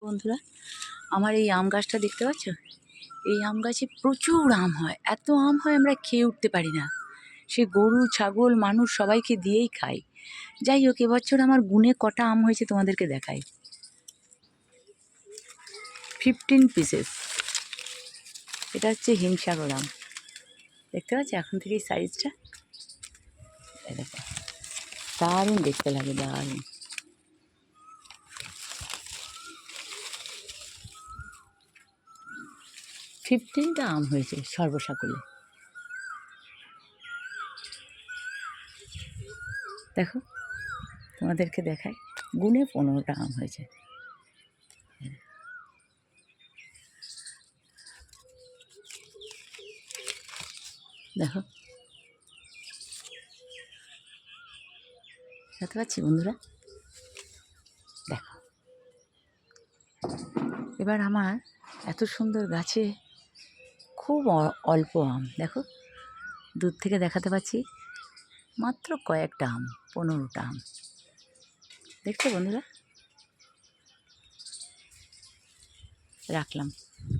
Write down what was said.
বন্ধুরা, আমার এই আম গাছটা দেখতে পাচ্ছ? এই আম গাছে প্রচুর আম হয়, এত আম হয় আমরা খেয়ে উঠতে পারি না। সে গরু, ছাগল, মানুষ সবাইকে দিয়েই খাই। যাই হোক, এবছর আমার গুনে কটা আম হয়েছে তোমাদেরকে দেখাই। 15 পিসেস। এটা হচ্ছে হিমসাগর আম, দেখতে পাচ্ছ এখন থেকে এই সাইজটা। দেখো, দারুণ দেখতে লাগে, দারুণ। ফিফটিনটা আম হয়েছে সর্বসাকুল্যে। দেখো, তোমাদেরকে দেখাই, গুনে 15টা আম হয়েছে। দেখো, দেখতে পাচ্ছি বন্ধুরা, দেখো। এবার আমার এত সুন্দর গাছে খুব অল্প আম, দেখো দূর থেকে দেখাতে পাচ্ছি, মাত্র কয়েকটা আম, 15টা আম। দেখছো বন্ধুরা? রাখলাম।